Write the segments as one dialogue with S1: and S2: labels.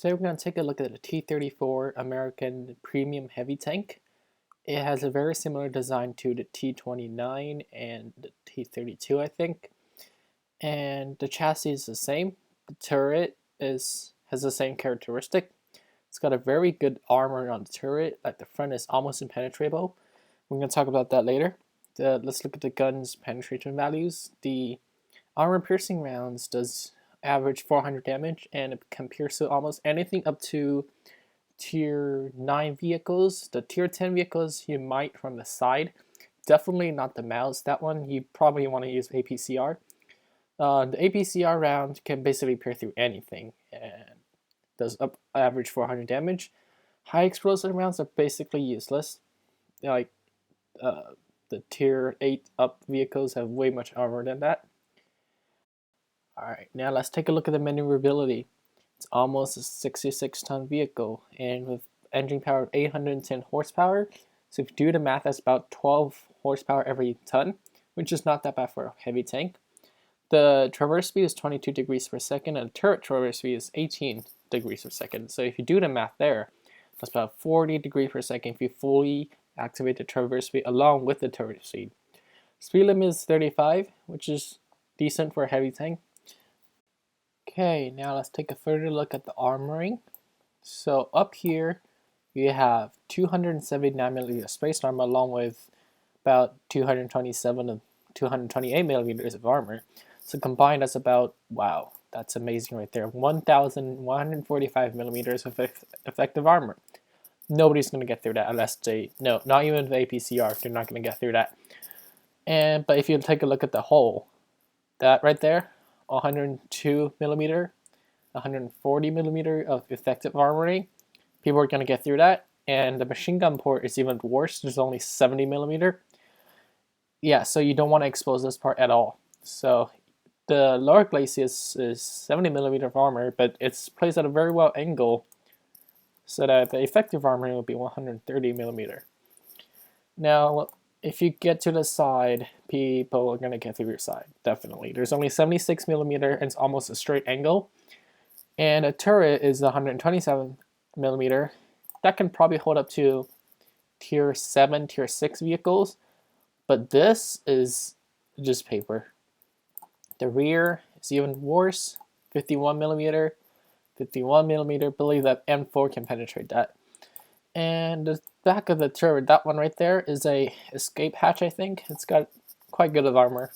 S1: Today we're going to take a look at the T34 American Premium Heavy Tank. It has a very similar design to the T29 and the T32, I think. And the chassis is the same. The turret has the same characteristic. It's got a very good armor on the turret, like the front is almost impenetrable. We're going to talk about that later. Let's look at the gun's penetration values. The armor piercing rounds does average 400 damage, and it can pierce to almost anything up to tier 9 vehicles. The tier 10 vehicles you might from the side, definitely not the mouse. That one you probably want to use APCR. The APCR round can basically pierce through anything and does average 400 damage. High explosive rounds are basically useless. Like the tier 8 up vehicles have way much armor than that. Alright, now let's take a look at the maneuverability. It's almost a 66-ton vehicle, and with engine power of 810 horsepower. So if you do the math, that's about 12 horsepower every ton, which is not that bad for a heavy tank. The traverse speed is 22 degrees per second, and the turret traverse speed is 18 degrees per second. So if you do the math there, that's about 40 degrees per second if you fully activate the traverse speed along with the turret speed. Speed limit is 35, which is decent for a heavy tank. Okay, now let's take a further look at the armoring. So up here, you have 279mm space armor along with about 227 to 228mm of armor. So combined, that's about, wow, that's amazing right there. 1,145mm of effective armor. Nobody's going to get through that unless they, no, not even the APCR, they're not going to get through that. But if you take a look at the hull, that right there, 102mm, 140mm of effective armory. People are going to get through that. And the machine gun port is even worse. There's only 70mm. Yeah, so you don't want to expose this part at all. So the lower glacis is 70mm of armor, but it's placed at a very well angle so that the effective armor will be 130mm. Now, if you get to the side, people are going to get through your side, definitely. There's only 76mm and it's almost a straight angle. And a turret is 127mm. That can probably hold up to tier 7, tier 6 vehicles. But this is just paper. The rear is even worse, 51mm. 51mm, believe that M4 can penetrate that. And the back of the turret, that one right there, is a escape hatch, I think. It's got quite good of armor.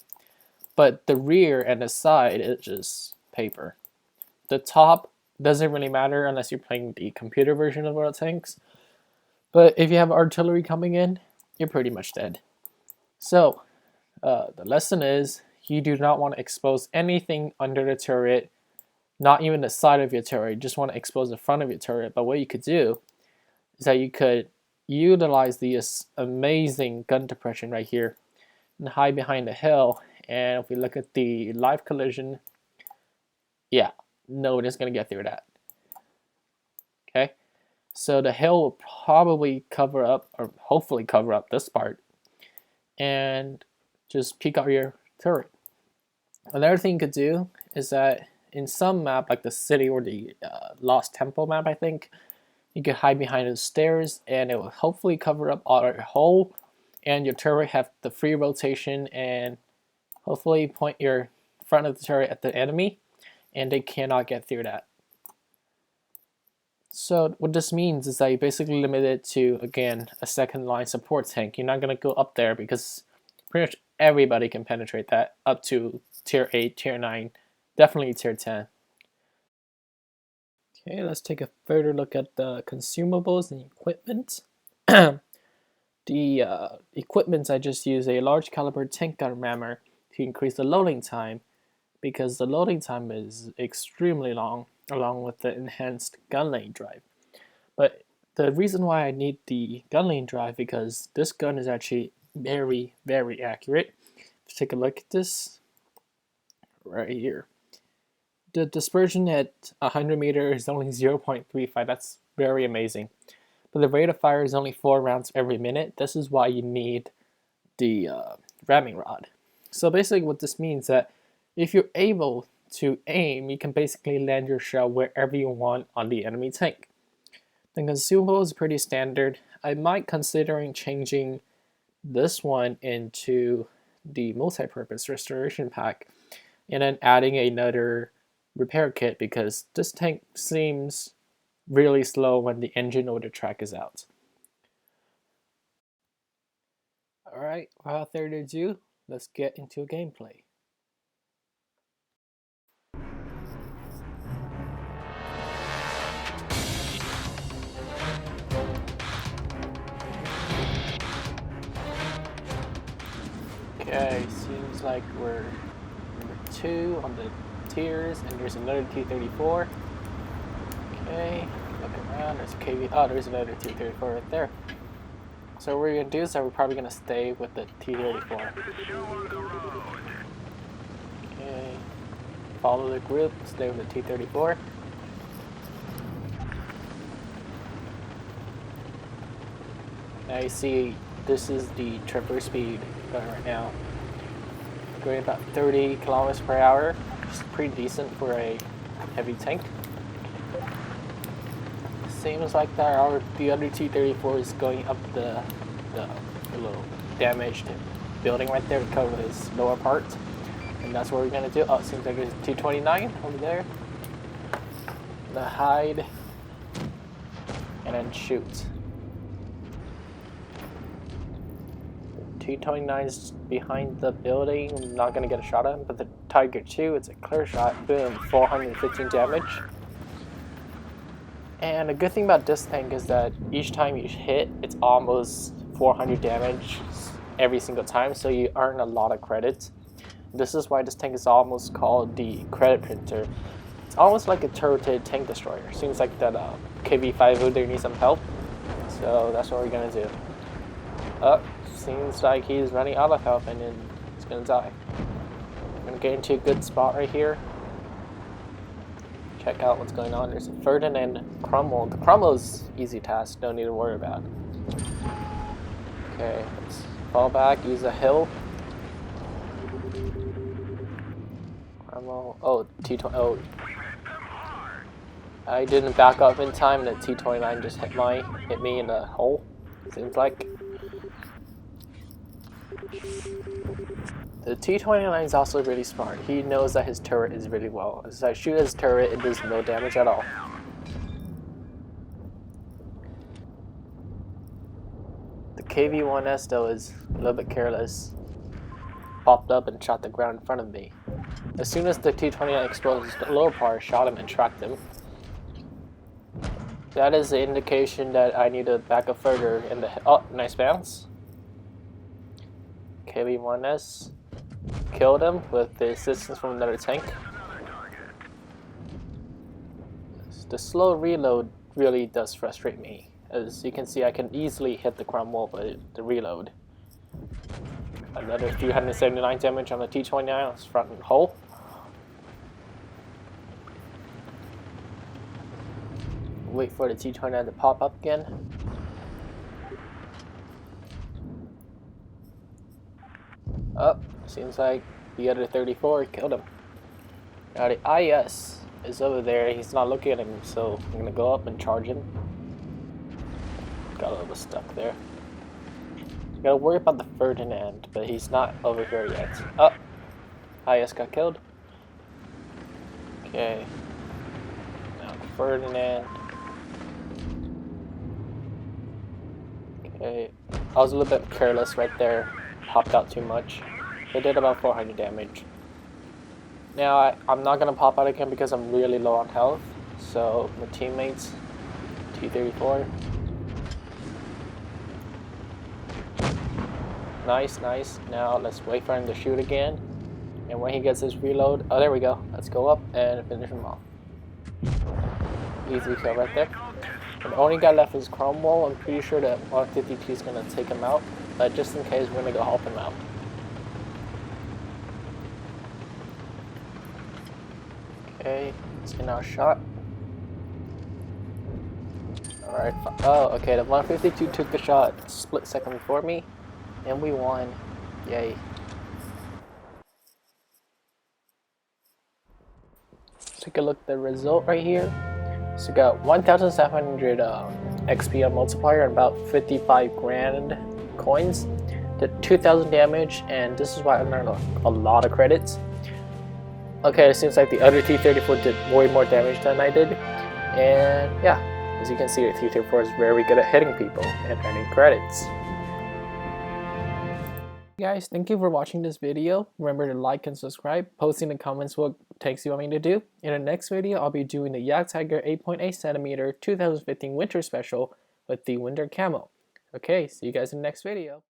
S1: But the rear and the side is just paper. The top doesn't really matter unless you're playing the computer version of World Tanks. But if you have artillery coming in, you're pretty much dead. So, the lesson is, you do not want to expose anything under the turret, not even the side of your turret. You just want to expose the front of your turret. But what you could do is that you could utilize this amazing gun depression right here and hide behind the hill. And if we look at the live collision, yeah, nobody's going to get through that. Okay, so the hill will probably cover up, or hopefully cover up this part, and just peek out your turret. Another thing you could do is that in some map, like the city or the Lost Temple map, I think, you can hide behind the stairs and it will hopefully cover up all your hull, and your turret have the free rotation and hopefully point your front of the turret at the enemy and they cannot get through that. So what this means is that you basically limit it to, again, a second line support tank. You're not going to go up there because pretty much everybody can penetrate that up to tier 8, tier 9, definitely tier 10. Okay, let's take a further look at the consumables and equipment. The equipment, I just use a large caliber tank gun rammer to increase the loading time, because the loading time is extremely long, along with the enhanced gun lane drive. But the reason why I need the gun lane drive, because this gun is actually very, very accurate. Let's take a look at this right here. The dispersion at 100 meters is only 0.35. That's very amazing. But the rate of fire is only 4 rounds every minute. This is why you need the ramming rod. So basically what this means is that if you're able to aim, you can basically land your shell wherever you want on the enemy tank. The consumable is pretty standard. I might considering changing this one into the multi-purpose restoration pack and then adding another repair kit because this tank seems really slow when the engine or the track is out. Alright, without further ado, let's get into gameplay. Okay, seems like we're number 2 on the tiers, and there's another T34. Okay, looking around, there's a KV. Oh, there's another T34 right there. So what we're gonna do is that we're probably gonna stay with the T34. Okay, follow the group, stay with the T34. Now you see, this is the tripper speed going right now. Going about 30 kilometers per hour, which is pretty decent for a heavy tank. Seems like that the other T34 is going up the little damaged building right there to cover his lower part. And that's what we're gonna do. Oh, it seems like there's a T29 over there. The hide and then shoot. T29's behind the building. I'm not gonna get a shot at him, but the Tiger 2, it's a clear shot. Boom, 415 damage. And the good thing about this tank is that each time you hit, it's almost 400 damage every single time, so you earn a lot of credits. This is why this tank is almost called the credit printer. It's almost like a turreted tank destroyer. Seems like that KV-5 there needs some help, so that's what we're gonna do. Seems like he's running out of health and then he's gonna die. I'm gonna get into a good spot right here. Check out what's going on. There's a Ferdinand Crumble. The Crumble's easy task, don't need to worry about. Okay, let's fall back, use a hill. Crumble. Oh, T20. Oh. I didn't back up in time, and the T29 just hit me in the hole. Seems like. The T29 is also really smart. He knows that his turret is really well. As I shoot his turret, it does no damage at all. The KV-1S though is a little bit careless. Popped up and shot the ground in front of me. As soon as the T29 exploded, the lower part shot him and tracked him. That is the indication that I need to back up further in the... Oh, nice bounce. KV-1S. Killed him with the assistance from another tank. The slow reload really does frustrate me. As you can see, I can easily hit the crumble, but the reload. Another 379 damage on the T29 on its front hull. Wait for the T29 to pop up again. Oh, seems like the other 34 killed him. Now the IS is over there. He's not looking at him, so I'm gonna go up and charge him. Got a little bit stuck there. Gotta worry about the Ferdinand, but he's not over here yet. Oh, IS got killed. Okay. Now the Ferdinand. Okay, I was a little bit careless right there. Popped out too much. It did about 400 damage. Now I'm not gonna pop out again because I'm really low on health. So my teammates, T34. Nice, nice. Now let's wait for him to shoot again. And when he gets his reload, oh there we go. Let's go up and finish him off. Easy kill right there. And the only guy left is Cromwell. I'm pretty sure that 152 is gonna take him out. But just in case, we're gonna go help him out. Okay, let's get our shot. Alright, oh, okay, the 152 took the shot split second before me, and we won. Yay. take a look at the result right here. So we got 1,700 XP on multiplier and about 55 grand coins. Did 2,000 damage, and this is why I learned a lot of credits. Okay, it seems like the other T34 did way more damage than I did. And yeah, as you can see, the T34 is very good at hitting people and earning credits. Guys, thank you for watching this video. Remember to like and subscribe. Posting in the comments what takes you want me to do. In the next video, I'll be doing the Yak Tiger 8.8cm 2015 Winter Special with the Winter Camo. Okay, see you guys in the next video.